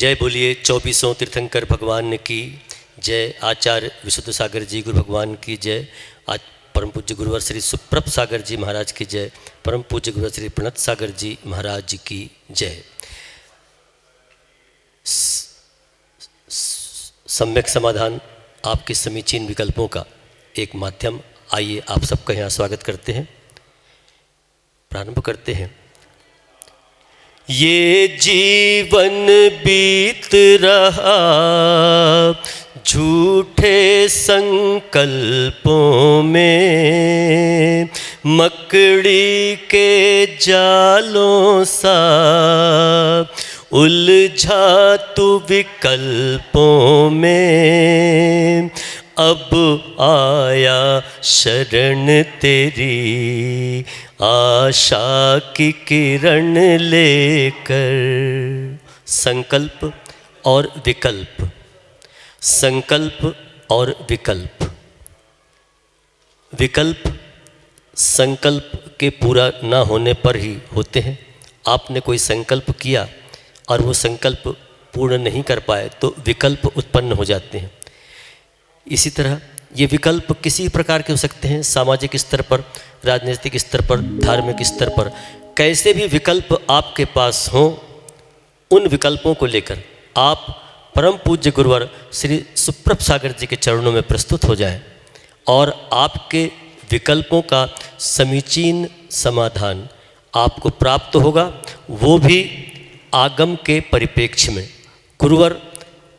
जय बोलिए 2400 तीर्थंकर भगवान की जय। आचार्य विशुद्ध सागर जी गुरु भगवान की जय। आज परम पूज्य गुरुवर श्री सुप्रभ सागर जी महाराज की जय। परम पूज्य गुरुवर श्री प्रणत सागर जी महाराज की जय। सम्यक समाधान आपके समीचीन विकल्पों का एक माध्यम। आइए आप सबका यहाँ स्वागत करते हैं। प्रारंभ करते हैं। ये जीवन बीत रहा झूठे संकल्पों में, मकड़ी के जालों सा उलझा तू विकल्पों में। अब आया शरण तेरी आशा की किरण लेकर। संकल्प और विकल्प, संकल्प और विकल्प। विकल्प संकल्प के पूरा ना होने पर ही होते हैं। आपने कोई संकल्प किया और वो संकल्प पूर्ण नहीं कर पाए तो विकल्प उत्पन्न हो जाते हैं। इसी तरह ये विकल्प किसी प्रकार के हो सकते हैं, सामाजिक स्तर पर, राजनीतिक स्तर पर, धार्मिक स्तर पर। कैसे भी विकल्प आपके पास हों, उन विकल्पों को लेकर आप परम पूज्य गुरुवर श्री सुप्रभ सागर जी के चरणों में प्रस्तुत हो जाएं और आपके विकल्पों का समीचीन समाधान आपको प्राप्त होगा, वो भी आगम के परिप्रेक्ष्य में। गुरुवर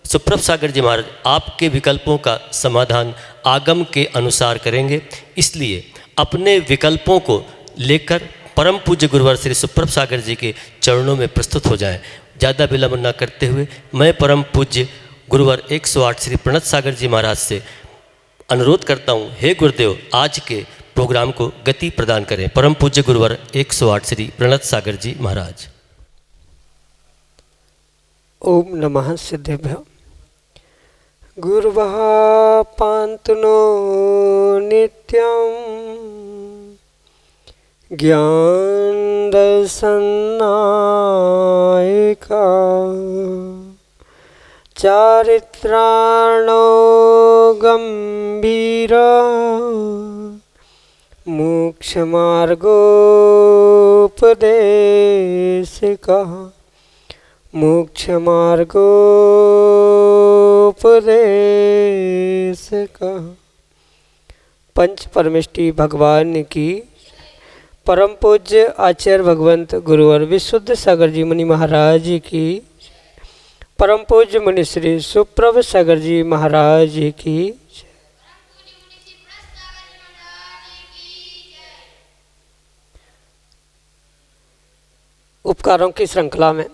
सुप्रभ सागर जी महाराज आपके विकल्पों का समाधान आगम के अनुसार करेंगे। इसलिए अपने विकल्पों को लेकर परम पूज्य गुरुवर श्री सुप्रभ सागर जी के चरणों में प्रस्तुत हो जाएं। ज़्यादा विलंब न करते हुए मैं परम पूज्य गुरुवर 108 श्री प्रणत सागर जी महाराज से अनुरोध करता हूँ, हे गुरुदेव आज के प्रोग्राम को गति प्रदान करें। परम पूज्य गुरुवर 108 श्री प्रणत सागर जी महाराज। ओम नमः सिद्धेभ्यो। गुरुवः पान्तु नो नित्यं ज्ञान दर्शनायका। चारित्राणो गंभीरा मोक्षमार्गोपदेशका। मोक्षमार्गोपदेशका। पंच परमेष्टि भगवान की, परम पूज्य आचार्य भगवंत गुरुवर विशुद्ध सागर जी मुनि महाराज की, परम पूज्य मुनि श्री सुप्रभ सागर जी महाराज की। उपकारों की श्रृंखला में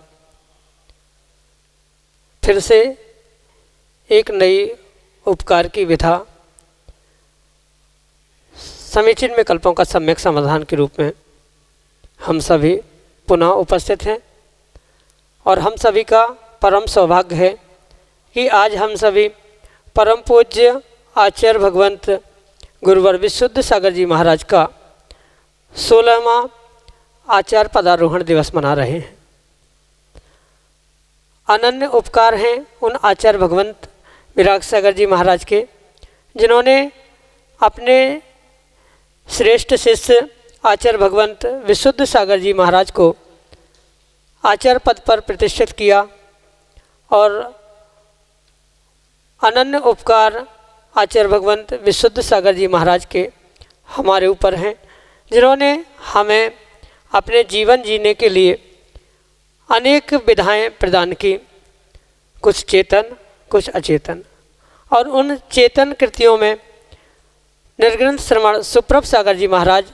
फिर से एक नई उपकार की विधा समीचीन विकल्पों का सम्यक समाधान के रूप में हम सभी पुनः उपस्थित हैं। और हम सभी का परम सौभाग्य है कि आज हम सभी परम पूज्य आचार्य भगवंत गुरुवर विशुद्ध सागर जी महाराज का 16वां आचार्य पदारोहण दिवस मना रहे हैं। अनन्य उपकार हैं उन आचार्य भगवंत विराग सागर जी महाराज के, जिन्होंने अपने श्रेष्ठ शिष्य आचार्य भगवंत विशुद्ध सागर जी महाराज को आचार्य पद पर प्रतिष्ठित किया। और अनन्य उपकार आचार्य भगवंत विशुद्ध सागर जी महाराज के हमारे ऊपर हैं, जिन्होंने हमें अपने जीवन जीने के लिए अनेक विधाएं प्रदान की, कुछ चेतन कुछ अचेतन। और उन चेतन कृतियों में निर्ग्रंथ श्रवण सुप्रभ सागर जी महाराज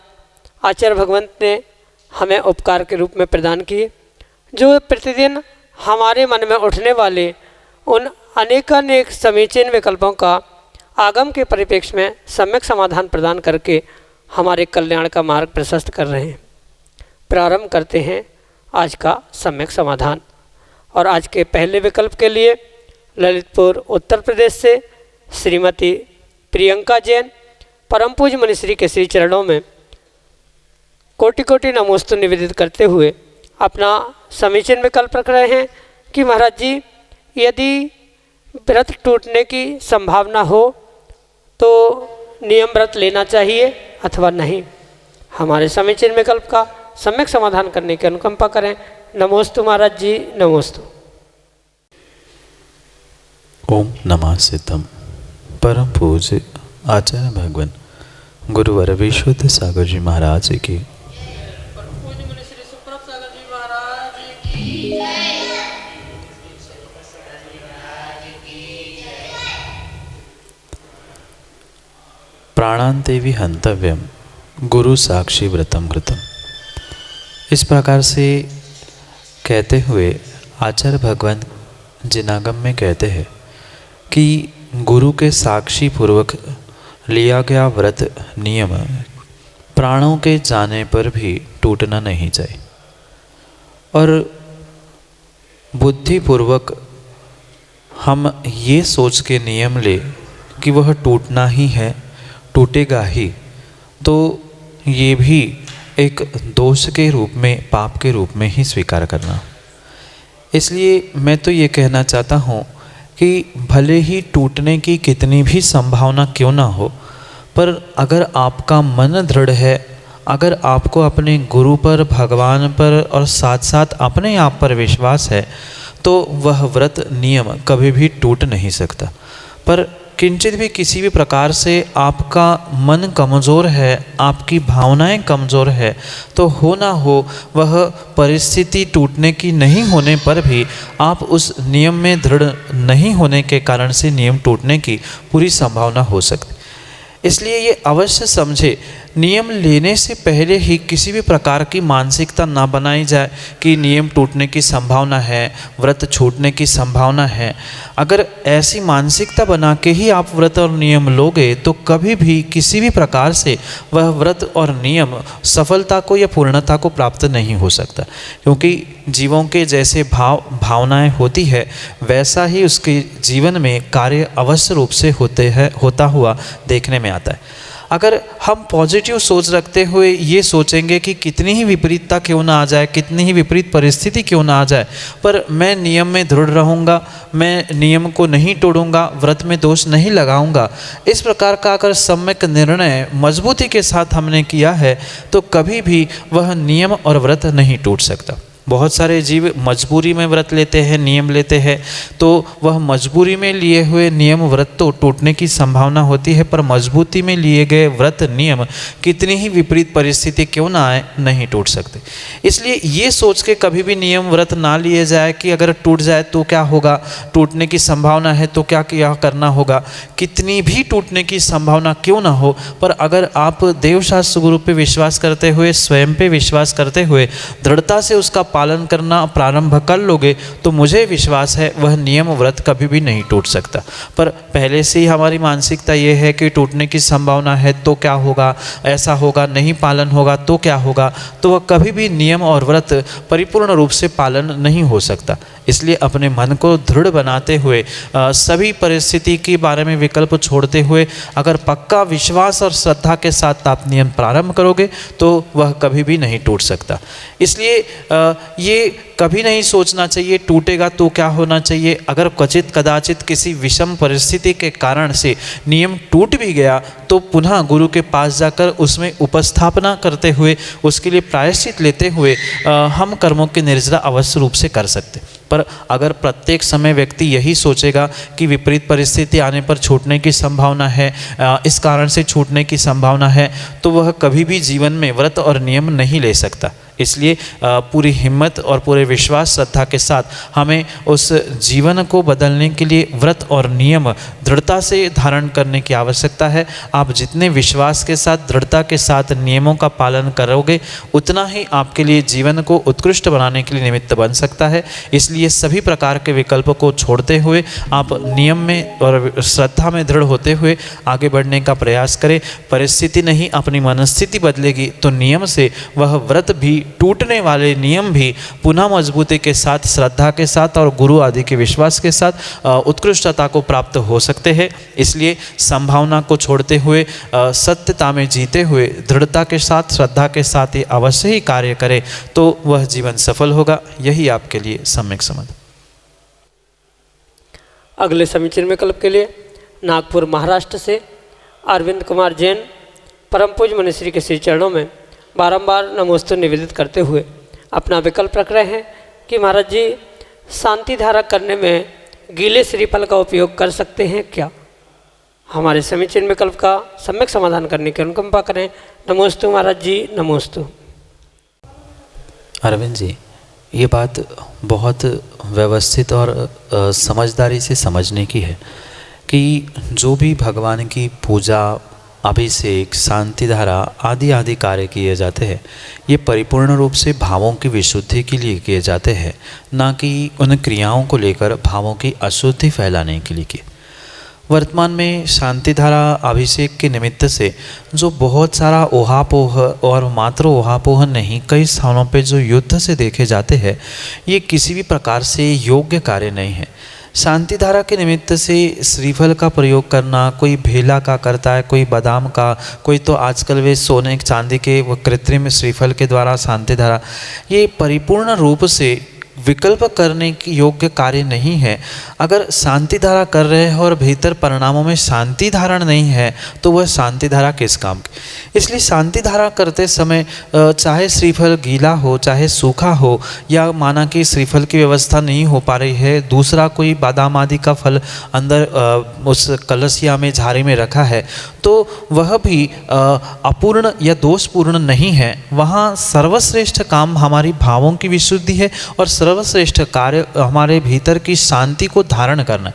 आचार्य भगवंत ने हमें उपकार के रूप में प्रदान किए, जो प्रतिदिन हमारे मन में उठने वाले उन अनेकानेक समीचीन विकल्पों का आगम के परिप्रेक्ष्य में सम्यक समाधान प्रदान करके हमारे कल्याण का मार्ग प्रशस्त कर रहे हैं। प्रारंभ करते हैं आज का सम्यक समाधान। और आज के पहले विकल्प के लिए ललितपुर उत्तर प्रदेश से श्रीमती प्रियंका जैन परम पूज्य मुनिश्री के श्री चरणों में कोटि कोटि नमोस्तु निवेदित करते हुए अपना समीचीन विकल्प रख रहे हैं कि महाराज जी यदि व्रत टूटने की संभावना हो तो नियम व्रत लेना चाहिए अथवा नहीं। हमारे समीचीन विकल्प का सम्यक समाधान करने की अनुकंपा करें। नमोस्तु महाराज जी, नमोस्तु। ओम नमः सिद्धम। परम पूज्य आचार्य भगवान गुरुवर विशुद्ध सागर जी महाराज की प्राणांतेवि हंतव्यम गुरु साक्षी व्रतम कृतम। इस प्रकार से कहते हुए आचार्य भगवान जिनागम में कहते हैं कि गुरु के साक्षी पूर्वक लिया गया व्रत नियम प्राणों के जाने पर भी टूटना नहीं चाहिए और बुद्धिपूर्वक हम ये सोच के नियम ले कि वह टूटना ही है, टूटेगा ही, तो ये भी एक दोष के रूप में, पाप के रूप में ही स्वीकार करना। इसलिए मैं तो ये कहना चाहता हूँ कि भले ही टूटने की कितनी भी संभावना क्यों ना हो, पर अगर आपका मन दृढ़ है, अगर आपको अपने गुरु पर, भगवान पर और साथ साथ अपने आप पर विश्वास है, तो वह व्रत नियम कभी भी टूट नहीं सकता। पर किंचित भी किसी भी प्रकार से आपका मन कमज़ोर है, आपकी भावनाएं कमज़ोर है, तो हो ना हो वह परिस्थिति टूटने की नहीं होने पर भी आप उस नियम में दृढ़ नहीं होने के कारण से नियम टूटने की पूरी संभावना हो सकती। इसलिए ये अवश्य समझे, नियम लेने से पहले ही किसी भी प्रकार की मानसिकता ना बनाई जाए कि नियम टूटने की संभावना है, व्रत छूटने की संभावना है। अगर ऐसी मानसिकता बना के ही आप व्रत और नियम लोगे तो कभी भी किसी भी प्रकार से वह व्रत और नियम सफलता को या पूर्णता को प्राप्त नहीं हो सकता, क्योंकि जीवों के जैसे भावनाएं होती है वैसा ही उसके जीवन में कार्य अवश्य रूप से होता हुआ देखने में आता है। अगर हम पॉजिटिव सोच रखते हुए ये सोचेंगे कि कितनी ही विपरीतता क्यों ना आ जाए, कितनी ही विपरीत परिस्थिति क्यों ना आ जाए, पर मैं नियम में दृढ़ रहूँगा, मैं नियम को नहीं तोड़ूंगा, व्रत में दोष नहीं लगाऊंगा, इस प्रकार का अगर सम्यक निर्णय मजबूती के साथ हमने किया है तो कभी भी वह नियम और व्रत नहीं टूट सकता। बहुत सारे जीव मजबूरी में व्रत लेते हैं, नियम लेते हैं, तो वह मजबूरी में लिए हुए नियम व्रत तो टूटने की संभावना होती है, पर मजबूती में लिए गए व्रत नियम कितनी ही विपरीत परिस्थिति क्यों ना आए नहीं टूट सकते। इसलिए ये सोच के कभी भी नियम व्रत ना लिए जाए कि अगर टूट जाए तो क्या होगा, टूटने की संभावना है तो क्या करना होगा। कितनी भी टूटने की संभावना क्यों ना हो, पर अगर आप देवशास्त्र गुरु पे विश्वास करते हुए, स्वयं पे विश्वास करते हुए दृढ़ता से उसका पालन करना प्रारंभ कर लोगे तो मुझे विश्वास है वह नियम व्रत कभी भी नहीं टूट सकता। पर पहले से ही हमारी मानसिकता ये है कि टूटने की संभावना है तो क्या होगा, ऐसा होगा, नहीं पालन होगा तो क्या होगा, तो वह कभी भी नियम और व्रत परिपूर्ण रूप से पालन नहीं हो सकता। इसलिए अपने मन को दृढ़ बनाते हुए सभी परिस्थिति के बारे में विकल्प छोड़ते हुए अगर पक्का विश्वास और श्रद्धा के साथ आप नियम प्रारंभ करोगे तो वह कभी भी नहीं टूट सकता। इसलिए ये कभी नहीं सोचना चाहिए टूटेगा तो क्या होना चाहिए। अगर क्वचित कदाचित किसी विषम परिस्थिति के कारण से नियम टूट भी गया तो पुनः गुरु के पास जाकर उसमें उपस्थापना करते हुए, उसके लिए प्रायश्चित लेते हुए हम कर्मों की निर्जरा अवश्य रूप से कर सकते। पर अगर प्रत्येक समय व्यक्ति यही सोचेगा कि विपरीत परिस्थिति आने पर छूटने की संभावना है, इस कारण से छूटने की संभावना है, तो वह कभी भी जीवन में व्रत और नियम नहीं ले सकता। इसलिए पूरी हिम्मत और पूरे विश्वास श्रद्धा के साथ हमें उस जीवन को बदलने के लिए व्रत और नियम दृढ़ता से धारण करने की आवश्यकता है। आप जितने विश्वास के साथ, दृढ़ता के साथ नियमों का पालन करोगे उतना ही आपके लिए जीवन को उत्कृष्ट बनाने के लिए निमित्त बन सकता है। इसलिए सभी प्रकार के विकल्प को छोड़ते हुए आप नियम में और श्रद्धा में दृढ़ होते हुए आगे बढ़ने का प्रयास करें। परिस्थिति नहीं, अपनी मनस्थिति बदलेगी तो नियम से वह व्रत भी, टूटने वाले नियम भी पुनः मजबूती के साथ, श्रद्धा के साथ और गुरु आदि के विश्वास के साथ उत्कृष्टता को प्राप्त हो सकते हैं। इसलिए संभावना को छोड़ते हुए, सत्यता में जीते हुए, दृढ़ता के साथ, श्रद्धा के साथ ही अवश्य ही कार्य करें तो वह जीवन सफल होगा। यही आपके लिए सम्यक समझ। अगले समीचीन विकल्प के लिए नागपुर महाराष्ट्र से अरविंद कुमार जैन परम पूज्य मुनिश्री के श्री चरणों में बारंबार नमोस्तु निवेदित करते हुए अपना विकल्प रख रहे हैं कि महाराज जी शांति धारा करने में गीले श्रीफल का उपयोग कर सकते हैं क्या। हमारे समीचीन विकल्प का सम्यक समाधान करने की अनुकंपा करें। नमोस्तु महाराज जी, नमोस्तु। अरविंद जी, ये बात बहुत व्यवस्थित और समझदारी से समझने की है कि जो भी भगवान की पूजा, अभिषेक, शांति धारा आदि आदि कार्य किए जाते हैं, ये परिपूर्ण रूप से भावों की विशुद्धि के लिए किए जाते हैं, ना कि उन क्रियाओं को लेकर भावों की अशुद्धि फैलाने के लिए किए। वर्तमान में शांति धारा अभिषेक के निमित्त से जो बहुत सारा ओहापोह और मात्र ओहापोह नहीं, कई स्थानों पे जो युद्ध से देखे जाते हैं, ये किसी भी प्रकार से योग्य कार्य नहीं है। शांति धारा के निमित्त से श्रीफल का प्रयोग करना, कोई भेला का करता है, कोई बादाम का, कोई तो आजकल वे सोने चांदी के वो कृत्रिम श्रीफल के द्वारा शांति धारा, ये परिपूर्ण रूप से विकल्प करने की योग्य कार्य नहीं है। अगर शांति धारा कर रहे हैं और भीतर परिणामों में शांति धारण नहीं है तो वह शांति धारा किस काम की। इसलिए शांति धारा करते समय चाहे श्रीफल गीला हो, चाहे सूखा हो, या माना कि श्रीफल की व्यवस्था नहीं हो पा रही है, दूसरा कोई बादाम आदि का फल अंदर उस कलशिया में, झारे में रखा है, तो वह भी अपूर्ण या दोषपूर्ण नहीं है। वहाँ सर्वश्रेष्ठ काम हमारी भावों की विशुद्धि है और सर्वश्रेष्ठ कार्य हमारे भीतर की शांति को धारण करना।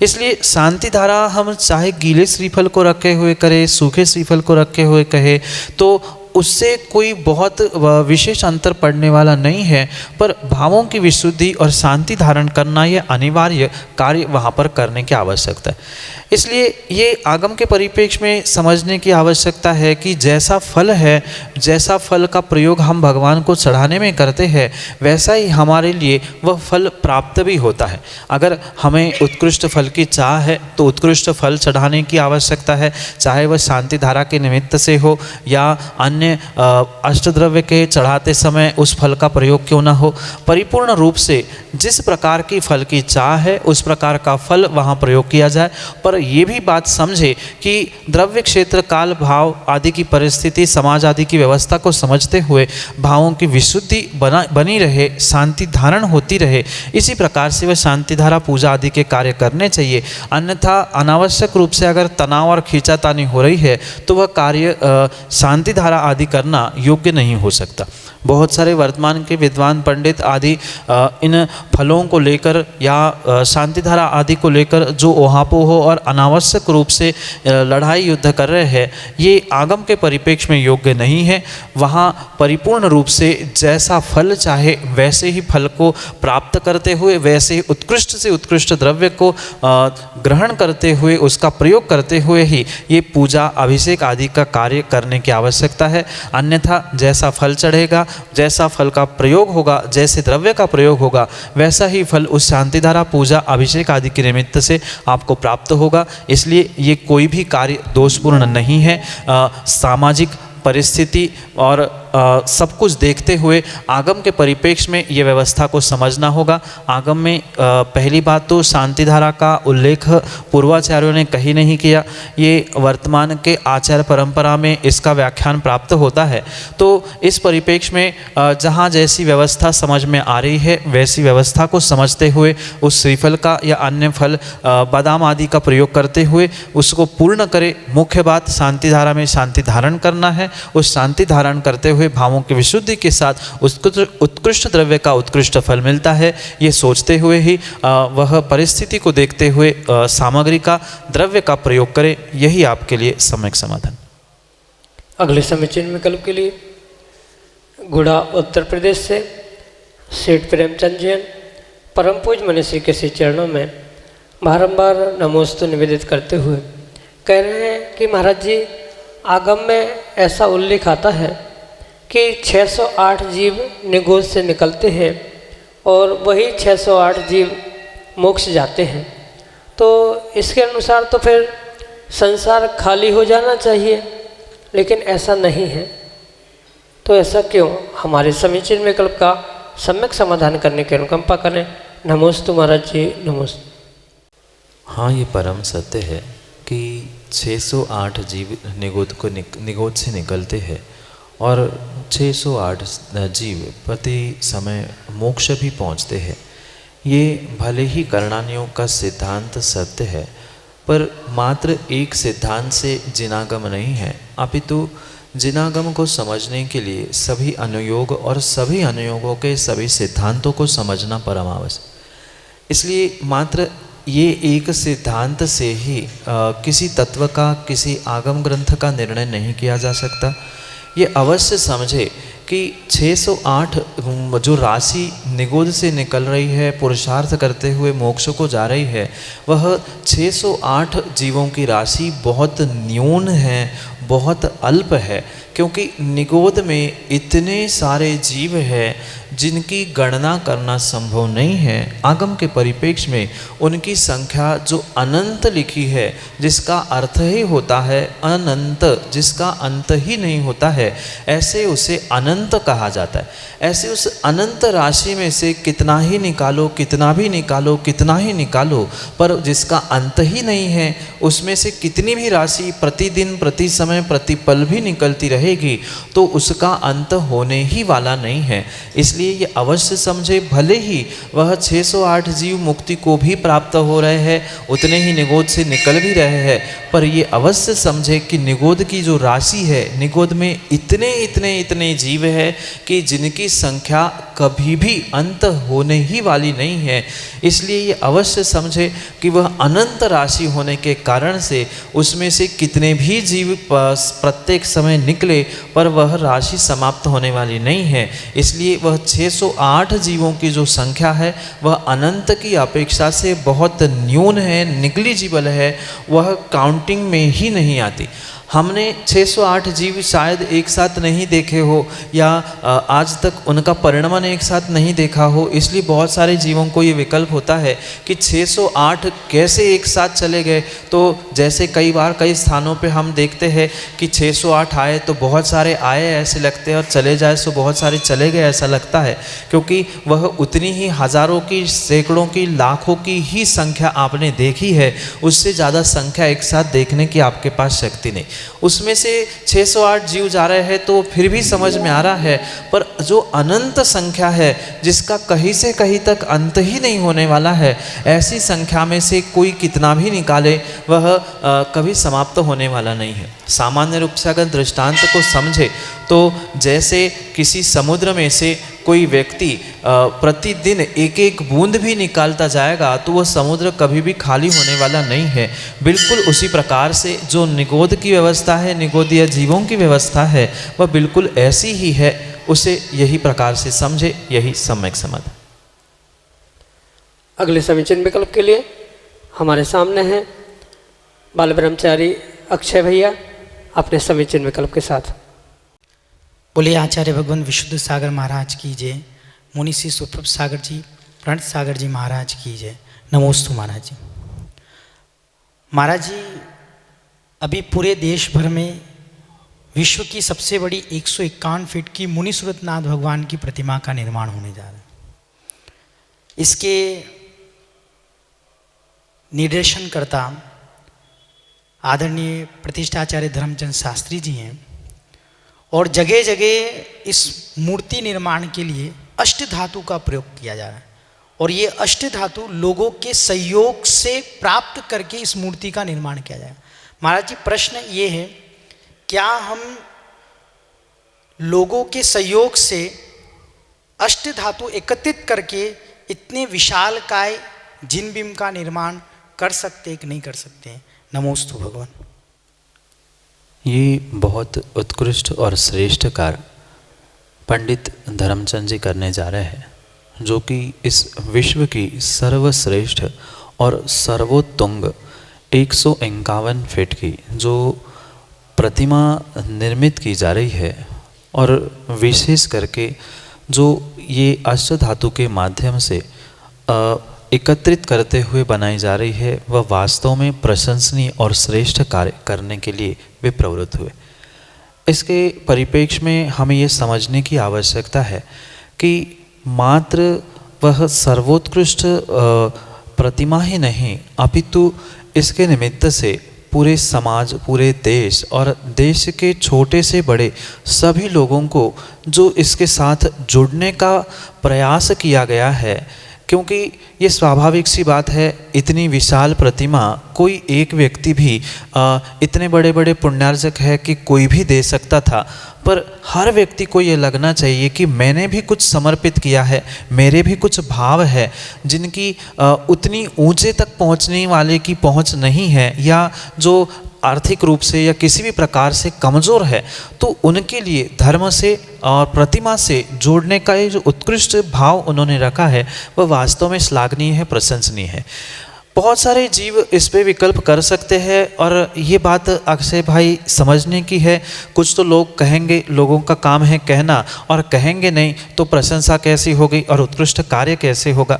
इसलिए शांति धारा हम चाहे गीले श्रीफल को रखे हुए करें, सूखे श्रीफल को रखे हुए कहे, तो उससे कोई बहुत विशेष अंतर पड़ने वाला नहीं है, पर भावों की विशुद्धि और शांति धारण करना यह अनिवार्य कार्य वहाँ पर करने की आवश्यकता है। इसलिए ये आगम के परिप्रेक्ष्य में समझने की आवश्यकता है कि जैसा फल है, जैसा फल का प्रयोग हम भगवान को चढ़ाने में करते हैं, वैसा ही हमारे लिए वह फल प्राप्त भी होता है। अगर हमें उत्कृष्ट फल की चाह है तो उत्कृष्ट फल चढ़ाने की आवश्यकता है, चाहे वह शांति धारा के निमित्त से हो या अन्य अष्टद्रव्य के चढ़ाते समय उस फल का प्रयोग क्यों ना हो। परिपूर्ण रूप से जिस प्रकार की फल की चाह है उस प्रकार का फल वहाँ प्रयोग किया जाए, पर ये भी बात समझे कि द्रव्य क्षेत्र, काल, भाव आदि की परिस्थिति, समाज आदि की व्यवस्था को समझते हुए भावों की विशुद्धि बनी रहे, शांति धारण होती रहे, इसी प्रकार से वह शांति धारा पूजा आदि के कार्य करने चाहिए। अन्यथा अनावश्यक रूप से अगर तनाव और खींचातानी हो रही है तो वह कार्य शांति धारा आदि करना योग्य नहीं हो सकता। बहुत सारे वर्तमान के विद्वान पंडित आदि इन फलों को लेकर या शांति धारा आदि को लेकर जो ओहापोह और अनावश्यक रूप से लड़ाई युद्ध कर रहे हैं, ये आगम के परिप्रेक्ष्य में योग्य नहीं है। वहाँ परिपूर्ण रूप से जैसा फल चाहे वैसे ही फल को प्राप्त करते हुए, वैसे ही उत्कृष्ट से उत्कृष्ट द्रव्य को ग्रहण करते हुए, उसका प्रयोग करते हुए ही ये पूजा, अभिषेक आदि का कार्य करने की आवश्यकता है। अन्यथा जैसा फल चढ़ेगा, जैसा फल का प्रयोग होगा, जैसे द्रव्य का प्रयोग होगा, वैसा ही फल उस शांति धारा, पूजा, अभिषेक आदि के निमित्त से आपको प्राप्त होगा। इसलिए ये कोई भी कार्य दोषपूर्ण नहीं है। सामाजिक परिस्थिति और सब कुछ देखते हुए आगम के परिप्रेक्ष्य में ये व्यवस्था को समझना होगा। आगम में पहली बात तो शांति धारा का उल्लेख पूर्वाचार्यों ने कहीं नहीं किया, ये वर्तमान के आचार परंपरा में इसका व्याख्यान प्राप्त होता है। तो इस परिप्रेक्ष्य में जहाँ जैसी व्यवस्था समझ में आ रही है, वैसी व्यवस्था को समझते हुए उस श्रीफल का या अन्य फल, बादाम आदि का प्रयोग करते हुए उसको पूर्ण करें। मुख्य बात शांति धारा में शांति धारण करना है। उस शांति धारण करते हुए भावों की विशुद्धि के साथ उत्कृष्ट द्रव्य का उत्कृष्ट फल मिलता है, ये सोचते हुए ही वह परिस्थिति को देखते हुए सामग्री का, द्रव्य का प्रयोग करें। यही आपके लिए सम्यक समाधान। अगले समीचीन विकल्प के लिए गुड़ा उत्तर प्रदेश से सेठ प्रेमचंद जैन परम पूज्य मुनिश्री के श्री चरणों में बारंबार नमोस्तु निवेदित करते हुए कह रहे हैं कि महाराज जी, आगम में ऐसा उल्लेख आता है कि 608 जीव निगोज से निकलते हैं और वही 608 जीव मोक्ष जाते हैं। तो इसके अनुसार तो फिर संसार खाली हो जाना चाहिए, लेकिन ऐसा नहीं है। तो ऐसा क्यों? हमारे समीचीन विकल्प का सम्यक समाधान करने की अनुकंपा करें। नमोस्तु महाराज जी, नमोस्तु। हाँ, ये परम सत्य है कि 608 जीव निगोद से निकलते हैं और 608 जीव प्रति समय मोक्ष भी पहुँचते हैं। ये भले ही करणानियों का सिद्धांत सत्य है, पर मात्र एक सिद्धांत से जिनागम नहीं है, अपितु जिनागम को समझने के लिए सभी अनुयोग और सभी अनुयोगों के सभी सिद्धांतों को समझना परम आवश्यक। इसलिए मात्र ये एक सिद्धांत से ही किसी तत्व का, किसी आगम ग्रंथ का निर्णय नहीं किया जा सकता। ये अवश्य समझे कि 608 जो राशि निगोद से निकल रही है, पुरुषार्थ करते हुए मोक्ष को जा रही है, वह 608 जीवों की राशि बहुत न्यून है, बहुत अल्प है, क्योंकि निगोद में इतने सारे जीव हैं जिनकी गणना करना संभव नहीं है। आगम के परिप्रेक्ष्य में उनकी संख्या जो अनंत लिखी है, जिसका अर्थ ही होता है अनंत, जिसका अंत ही नहीं होता है, ऐसे उसे अनंत कहा जाता है। ऐसे उस अनंत राशि में से कितना ही निकालो, कितना भी निकालो, कितना ही निकालो, पर जिसका अंत ही नहीं है, उसमें से कितनी भी राशि प्रतिदिन, प्रति समय, प्रति पल भी निकलती रहेगी तो उसका अंत होने ही वाला नहीं है। इसलिए ये अवश्य समझे, भले ही वह 608 जीव मुक्ति को भी प्राप्त हो रहे हैं, उतने ही निगोद से निकल भी रहे हैं, पर ये अवश्य समझे कि निगोद की जो राशि है, निगोद में इतने इतने इतने जीव है कि जिनकी संख्या कभी भी अंत होने ही वाली नहीं है। इसलिए ये अवश्य समझे कि वह अनंत राशि होने के कारण से उसमें से कितने भी जीव प्रत्येक समय निकले, पर वह राशि समाप्त होने वाली नहीं है। इसलिए वह 608 जीवों की जो संख्या है वह अनंत की अपेक्षा से बहुत न्यून है, निग्लिजिबल है, वह काउंटिंग में ही नहीं आती। हमने 608 जीव शायद एक साथ नहीं देखे हो या आज तक उनका परिणमन एक साथ नहीं देखा हो, इसलिए बहुत सारे जीवों को ये विकल्प होता है कि 608 कैसे एक साथ चले गए। तो जैसे कई बार कई स्थानों पे हम देखते हैं कि 608 आए तो बहुत सारे आए ऐसे लगते हैं, और चले जाए तो बहुत सारे चले गए ऐसा लगता है, क्योंकि वह उतनी ही हज़ारों की, सैकड़ों की, लाखों की ही संख्या आपने देखी है, उससे ज़्यादा संख्या एक साथ देखने की आपके पास शक्ति नहीं। उसमें से 608 जीव जा रहे हैं तो फिर भी समझ में आ रहा है, पर जो अनंत संख्या है जिसका कहीं से कहीं तक अंत ही नहीं होने वाला है, ऐसी संख्या में से कोई कितना भी निकाले वह कभी समाप्त होने वाला नहीं है। सामान्य रूप से अगर दृष्टांत को समझे तो जैसे किसी समुद्र में से कोई व्यक्ति प्रतिदिन एक एक बूंद भी निकालता जाएगा तो वह समुद्र कभी भी खाली होने वाला नहीं है। बिल्कुल उसी प्रकार से जो निगोद की व्यवस्था है, निगोदीय जीवों की व्यवस्था है, वह बिल्कुल ऐसी ही है। उसे यही प्रकार से समझे, यही सम्यक समाधान। अगले समीचीन विकल्प के लिए हमारे सामने हैं बाल ब्रह्मचारी अक्षय भैया अपने समीचीन विकल्प के साथ। बोलिए आचार्य भगवान विशुद्ध सागर महाराज की जय, मुनि श्री सुप्रभ सागर जी, प्रणत सागर जी महाराज की जय। नमोस्तु महाराज जी। महाराज जी, अभी पूरे देश भर में विश्व की सबसे बड़ी 151 फीट की मुनि सूरतनाथ भगवान की प्रतिमा का निर्माण होने जा रहा है। इसके निर्देशनकर्ता आदरणीय प्रतिष्ठाचार्य धर्मचंद शास्त्री जी हैं, और जगह जगह इस मूर्ति निर्माण के लिए अष्ट धातु का प्रयोग किया जा रहा है, और ये अष्ट धातु लोगों के सहयोग से प्राप्त करके इस मूर्ति का निर्माण किया जाएगा। महाराज जी, प्रश्न ये है, क्या हम लोगों के सहयोग से अष्ट धातु एकत्रित करके इतने विशालकाय जिन बिंब का निर्माण कर सकते हैं कि नहीं कर सकते हैं? नमोस्तु भगवान। ये बहुत उत्कृष्ट और श्रेष्ठ कार्य पंडित धर्मचंद जी करने जा रहे हैं, जो कि इस विश्व की सर्वश्रेष्ठ और सर्वोत्तुंग 151 फीट की जो प्रतिमा निर्मित की जा रही है, और विशेष करके जो ये अष्ट धातु के माध्यम से एकत्रित करते हुए बनाई जा रही है, वह वास्तव में प्रशंसनीय और श्रेष्ठ कार्य करने के लिए वे प्रवृत्त हुए। इसके परिप्रेक्ष्य में हमें ये समझने की आवश्यकता है कि मात्र वह सर्वोत्कृष्ट प्रतिमा ही नहीं अपितु इसके निमित्त से पूरे समाज, पूरे देश और देश के छोटे से बड़े सभी लोगों को जो इसके साथ जुड़ने का प्रयास किया गया है, क्योंकि ये स्वाभाविक सी बात है, इतनी विशाल प्रतिमा कोई एक व्यक्ति भी इतने बड़े बड़े पुण्यार्जक है कि कोई भी दे सकता था, पर हर व्यक्ति को ये लगना चाहिए कि मैंने भी कुछ समर्पित किया है, मेरे भी कुछ भाव है जिनकी उतनी ऊंचे तक पहुंचने वाले की पहुंच नहीं है, या जो आर्थिक रूप से या किसी भी प्रकार से कमज़ोर है, तो उनके लिए धर्म से और प्रतिमा से जोड़ने का ये जो उत्कृष्ट भाव उन्होंने रखा है वह वास्तव में श्लाघनीय है, प्रशंसनीय है। बहुत सारे जीव इस पे विकल्प कर सकते हैं और ये बात अक्षय भाई समझने की है। कुछ तो लोग कहेंगे, लोगों का काम है कहना, और कहेंगे नहीं तो प्रशंसा कैसी होगी और उत्कृष्ट कार्य कैसे होगा।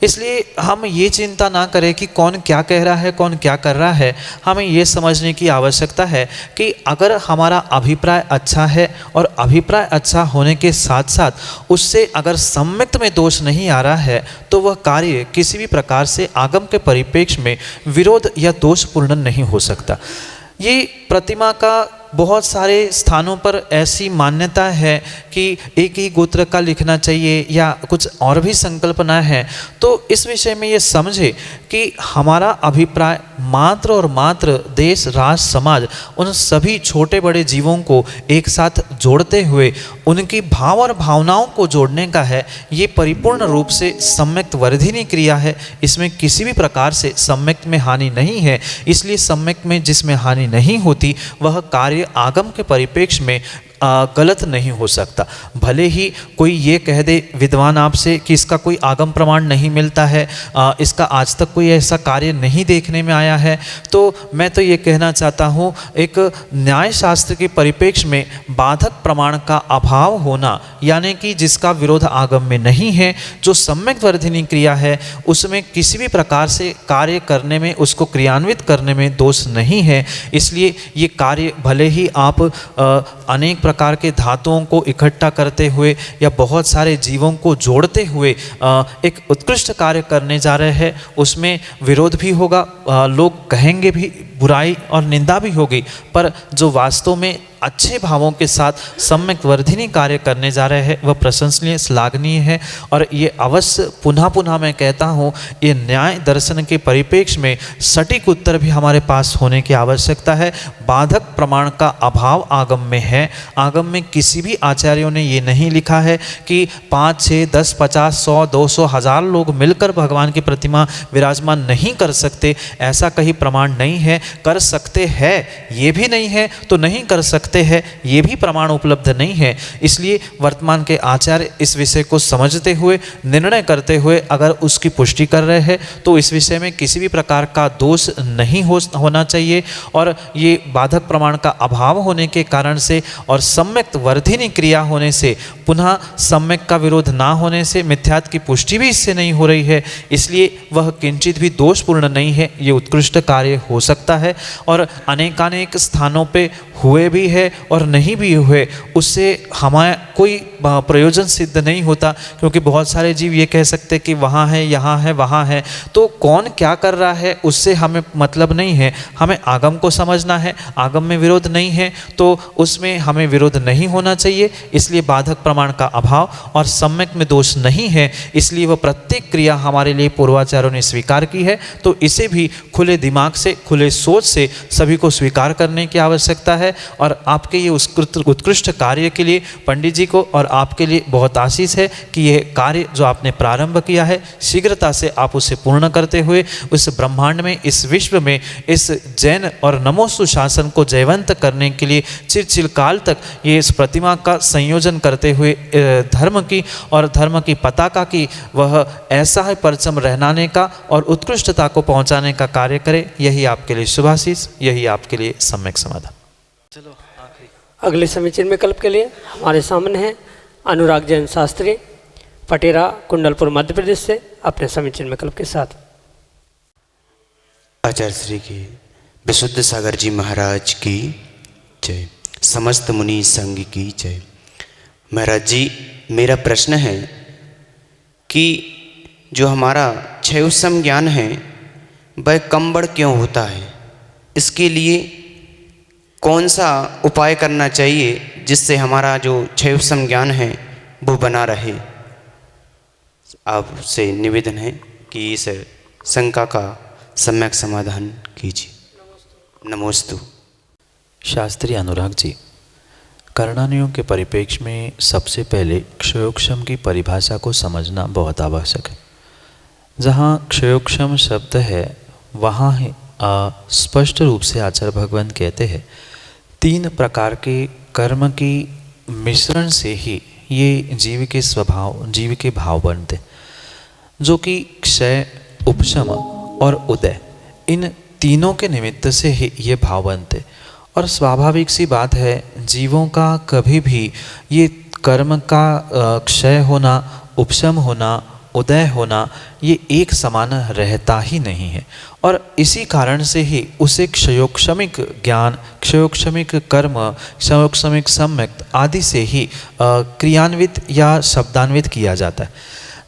इसलिए हम ये चिंता ना करें कि कौन क्या कह रहा है, कौन क्या कर रहा है। हमें ये समझने की आवश्यकता है कि अगर हमारा अभिप्राय अच्छा है और अभिप्राय अच्छा होने के साथ साथ उससे अगर सम्यक्त में दोष नहीं आ रहा है तो वह कार्य किसी भी प्रकार से आगम के परिपेक्ष में विरोध या दोषपूर्ण नहीं हो सकता। ये प्रतिमा का बहुत सारे स्थानों पर ऐसी मान्यता है कि एक ही गोत्र का लिखना चाहिए या कुछ और भी संकल्पना है, तो इस विषय में ये समझे कि हमारा अभिप्राय मात्र और मात्र देश, राष्ट्र, समाज, उन सभी छोटे बड़े जीवों को एक साथ जोड़ते हुए उनकी भाव और भावनाओं को जोड़ने का है। ये परिपूर्ण रूप से सम्यक्त वर्धिनी क्रिया है, इसमें किसी भी प्रकार से सम्यक्त में हानि नहीं है। इसलिए सम्यक्त में जिसमें हानि नहीं होती वह कार्य आगम के परिप्रेक्ष्य में गलत नहीं हो सकता। भले ही कोई ये कह दे विद्वान आपसे कि इसका कोई आगम प्रमाण नहीं मिलता है, इसका आज तक कोई ऐसा कार्य नहीं देखने में आया है, तो मैं तो ये कहना चाहता हूँ एक न्याय शास्त्र के परिप्रेक्ष्य में बाधक प्रमाण का अभाव होना, यानी कि जिसका विरोध आगम में नहीं है, जो सम्यक वर्धिनी क्रिया है उसमें किसी भी प्रकार से कार्य करने में, उसको क्रियान्वित करने में दोष नहीं है। इसलिए ये कार्य भले ही आप अनेक प्रकार के धातुओं को इकट्ठा करते हुए या बहुत सारे जीवों को जोड़ते हुए एक उत्कृष्ट कार्य करने जा रहे हैं, उसमें विरोध भी होगा, लोग कहेंगे भी, बुराई और निंदा भी होगी, पर जो वास्तव में अच्छे भावों के साथ सम्यक वर्धिनी कार्य करने जा रहे हैं वह प्रशंसनीय, श्लाघनीय है। और ये अवश्य पुनः पुनः मैं कहता हूँ, ये न्याय दर्शन के परिप्रेक्ष्य में सटीक उत्तर भी हमारे पास होने की आवश्यकता है। बाधक प्रमाण का अभाव आगम में है। आगम में किसी भी आचार्यों ने ये नहीं लिखा है कि 5, 6, 10, 50, 100, 200, 1000 लोग मिलकर भगवान की प्रतिमा विराजमान नहीं कर सकते, ऐसा कहीं प्रमाण नहीं है। कर सकते हैं ये भी नहीं है, तो नहीं कर सकते है ये भी प्रमाण उपलब्ध नहीं है। इसलिए वर्तमान के आचार्य इस विषय को समझते हुए, निर्णय करते हुए अगर उसकी पुष्टि कर रहे हैं तो इस विषय में किसी भी प्रकार का दोष नहीं होना चाहिए। और ये बाधक प्रमाण का अभाव होने के कारण से और सम्यक वर्धिनी क्रिया होने से, पुनः सम्यक का विरोध ना होने से मिथ्यात्व की पुष्टि भी इससे नहीं हो रही है, इसलिए वह किंचित भी दोषपूर्ण नहीं है। ये उत्कृष्ट कार्य हो सकता है और अनेकानेक स्थानों पे हुए भी है और नहीं भी हुए, उससे हमारा कोई प्रयोजन सिद्ध नहीं होता, क्योंकि बहुत सारे जीव ये कह सकते कि वहाँ है, यहाँ है, वहाँ है, तो कौन क्या कर रहा है उससे हमें मतलब नहीं है। हमें आगम को समझना है, आगम में विरोध नहीं है तो उसमें हमें विरोध नहीं होना चाहिए। इसलिए बाधक प्रमाण का अभाव और सम्यक में दोष नहीं है, इसलिए वह प्रत्येक क्रिया हमारे लिए पूर्वाचार्यों ने स्वीकार की है, तो इसे भी खुले दिमाग से, खुले सोच से सभी को स्वीकार करने की आवश्यकता है। और आपके ये उत्कृष्ट कार्य के लिए पंडित जी को और आपके लिए बहुत आशीष है कि यह कार्य जो आपने प्रारंभ किया है शीघ्रता से आप उसे पूर्ण करते हुए उस ब्रह्मांड में, इस विश्व में, इस जैन और नमोस्तु शासन को जयवंत करने के लिए चिरकाल तक ये इस प्रतिमा का संयोजन करते हुए धर्म की और धर्म की पताका की वह ऐसा है परचम रहनाने का और उत्कृष्टता को पहुंचाने का कार्य करे। यही आपके लिए शुभाशीष, यही आपके लिए सम्यक समाधान। चलो अगले समीचीन विकल्प के लिए हमारे सामने हैं अनुराग जैन शास्त्री, पटेरा, कुंडलपुर, मध्य प्रदेश से, अपने समीचीन विकल्प के साथ। आचार्य श्री की विशुद्ध सागर जी महाराज की जय, समस्त मुनि संघ की जय। महाराज जी, मेरा प्रश्न है कि जो हमारा क्षयोक्षम ज्ञान है वह कम बढ़ क्यों होता है? इसके लिए कौन सा उपाय करना चाहिए जिससे हमारा जो क्षयोक्षम ज्ञान है वो बना रहे? आपसे निवेदन है कि इस शंका का सम्यक समाधान कीजिए। नमोस्तु। शास्त्री अनुराग जी, कर्णानियों के परिप्रेक्ष्य में सबसे पहले क्षयोक्षम की परिभाषा को समझना बहुत आवश्यक है। जहाँ क्षयोक्षम शब्द है वहाँ ही स्पष्ट रूप से आचार्य भगवान कहते हैं 3 प्रकार के कर्म की मिश्रण से ही ये जीव के स्वभाव, जीव के भाव बनते, जो कि क्षय, उपशम और उदय, इन तीनों के निमित्त से ही ये भाव बनते। और स्वाभाविक सी बात है, जीवों का कभी भी ये कर्म का क्षय होना, उपशम होना, उदय होना ये एक समान रहता ही नहीं है। और इसी कारण से ही उसे क्षयोक्षमिक ज्ञान, क्षयोक्षमिक कर्म, क्षयोक्षमिक सम्यक आदि से ही क्रियान्वित या शब्दान्वित किया जाता है।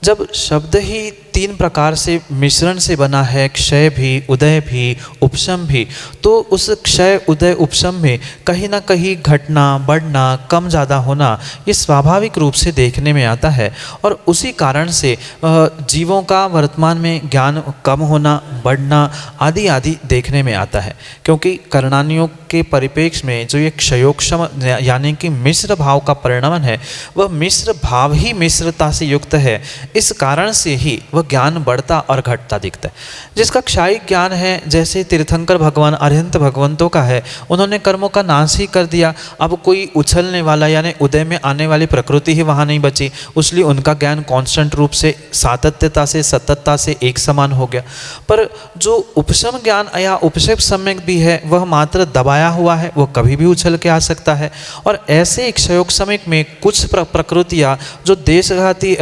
जब शब्द ही 3 प्रकार से मिश्रण से बना है, क्षय भी, उदय भी, उपशम भी, तो उस क्षय, उदय, उपशम में कहीं ना कहीं घटना, बढ़ना, कम ज़्यादा होना ये स्वाभाविक रूप से देखने में आता है। और उसी कारण से जीवों का वर्तमान में ज्ञान कम होना, बढ़ना आदि आदि देखने में आता है। क्योंकि कर्णानियों के परिप्रेक्ष्य में जो ये क्षयोक्षम यानी कि मिश्र भाव का परिणाम है, वह मिश्र भाव ही मिश्रता से युक्त है। इस कारण से ही वह ज्ञान बढ़ता और घटता दिखता है। जिसका क्षायिक ज्ञान है, जैसे तीर्थंकर भगवान, अरिहंत भगवंतों का है, उन्होंने कर्मों का नाश ही कर दिया। अब कोई उछलने वाला यानी उदय में आने वाली प्रकृति ही वहाँ नहीं बची, इसलिए उनका ज्ञान कांस्टेंट रूप से सातत्यता से, सततता से एक समान हो गया। पर जो उपशम ज्ञान या उपशम सम्यक भी है, वह मात्र दबाया हुआ है, वो कभी भी उछल के आ सकता है। और ऐसे क्षयोक्षमिक में कुछ प्रकृतियाँ जो देशघाती,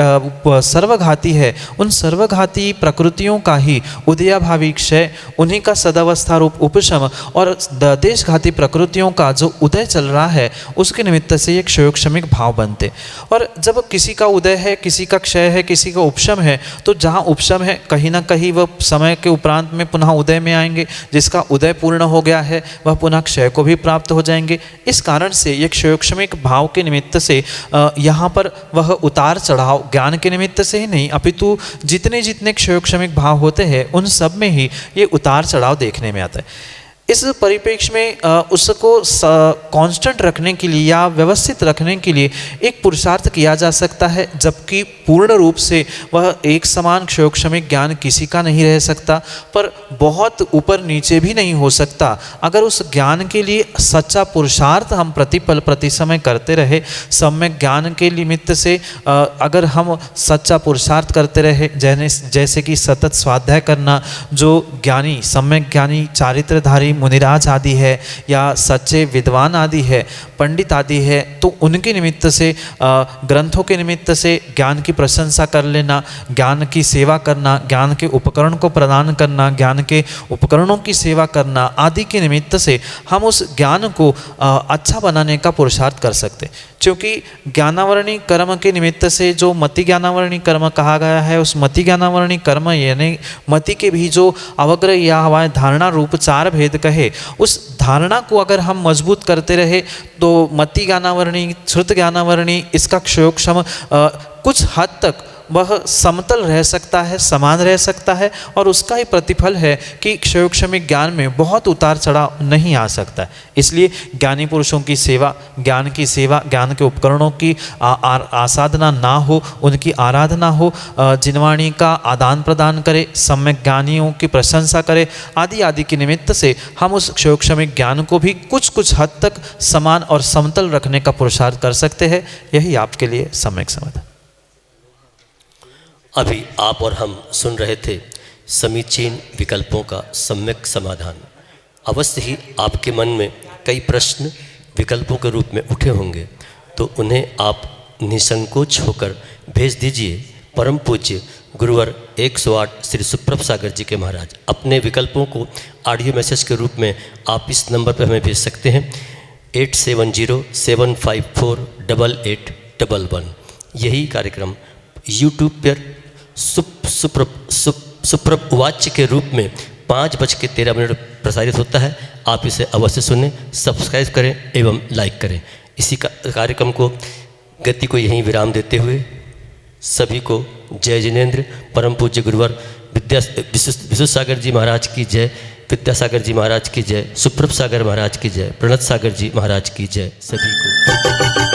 सर्वघाती है, उन सर्वघाती प्रकृतियों का ही उदयाभावी क्षय, उन्हीं का सदावस्था रूप उपशम, और देशघाती प्रकृतियों का जो उदय चल रहा है उसके निमित्त से ये क्षयोक्षमिक भाव बनते। और जब किसी का उदय है, किसी का क्षय है, किसी का उपशम है, तो जहाँ उपशम है कहीं ना कहीं वह समय के उपरांत में पुनः उदय में आएंगे। जिसका उदय पूर्ण हो गया है वह पुनः क्षय को भी प्राप्त हो जाएंगे। इस कारण से ये क्षयोक्षमिक भाव के निमित्त से यहाँ पर वह उतार चढ़ाव ज्ञान के निमित्त से ही नहीं, अपितु जितने जितने क्षयोक्षमिक भाव होते हैं उन सब में ही ये उतार चढ़ाव देखने में आता है। इस परिप्रेक्ष्य में उसको कांस्टेंट रखने के लिए या व्यवस्थित रखने के लिए एक पुरुषार्थ किया जा सकता है, जबकि पूर्ण रूप से वह एक समान क्षयोक्षमिक ज्ञान किसी का नहीं रह सकता, पर बहुत ऊपर नीचे भी नहीं हो सकता। अगर उस ज्ञान के लिए सच्चा पुरुषार्थ हम प्रतिपल प्रति समय करते रहे, सम्यक ज्ञान के निमित्त से अगर हम सच्चा पुरुषार्थ करते रहे, जैसे कि सतत स्वाध्याय करना, जो ज्ञानी, सम्यक ज्ञानी, चारित्रधारी मुनिराज आदि है या सच्चे विद्वान आदि है, पंडित आदि है, तो उनके निमित्त से, ग्रंथों के निमित्त से ज्ञान की प्रशंसा कर लेना, ज्ञान की सेवा करना, ज्ञान के उपकरण को प्रदान करना, ज्ञान के उपकरणों की सेवा करना आदि के निमित्त से हम उस ज्ञान को अच्छा बनाने का पुरुषार्थ कर सकते। क्योंकि ज्ञानावरणी कर्म के निमित्त से जो मति ज्ञानावरणी कर्म कहा गया है, उस मति ज्ञानावरणी कर्म यानी मति के भी जो अवग्रह या हमारे धारणा रूप 4 भेद कहे, उस धारणा को अगर हम मजबूत करते रहे तो मति ज्ञानावरणी, श्रुत ज्ञानावरणी, इसका क्षयोक्षम कुछ हद तक वह समतल रह सकता है, समान रह सकता है। और उसका ही प्रतिफल है कि क्षयोक्षमिक ज्ञान में बहुत उतार चढ़ाव नहीं आ सकता है। इसलिए ज्ञानी पुरुषों की सेवा, ज्ञान की सेवा, ज्ञान के उपकरणों की आसाधना ना हो, उनकी आराधना हो, जिनवाणी का आदान प्रदान करे, सम्यक ज्ञानियों की प्रशंसा करे, आदि आदि के निमित्त से हम उस क्षयोक्षमिक ज्ञान को भी कुछ कुछ हद तक समान और समतल रखने का पुरुषार्थ कर सकते हैं। यही आपके लिए सम्यक समाधान। अभी आप और हम सुन रहे थे समीचीन विकल्पों का सम्यक समाधान। अवश्य ही आपके मन में कई प्रश्न विकल्पों के रूप में उठे होंगे, तो उन्हें आप निसंकोच होकर भेज दीजिए परम पूज्य गुरुवर 108 श्री सुप्रभ सागर जी के महाराज। अपने विकल्पों को ऑडियो मैसेज के रूप में आप इस नंबर पर हमें भेज सकते हैं 8707548811। यही कार्यक्रम यूट्यूब पर सुप्रभ सुप्रभ वाच्य के रूप में 5:13 प्रसारित होता है। आप इसे अवश्य सुनें, सब्सक्राइब करें एवं लाइक करें। इसी कार्यक्रम को गति को यहीं विराम देते हुए सभी को जय जिनेन्द्र। परम पूज्य गुरुवर विशुद्ध सागर जी महाराज की जय, विद्यासागर जी महाराज की जय, सुप्रभ सागर महाराज की जय, प्रणत सागर जी महाराज की जय। सभी को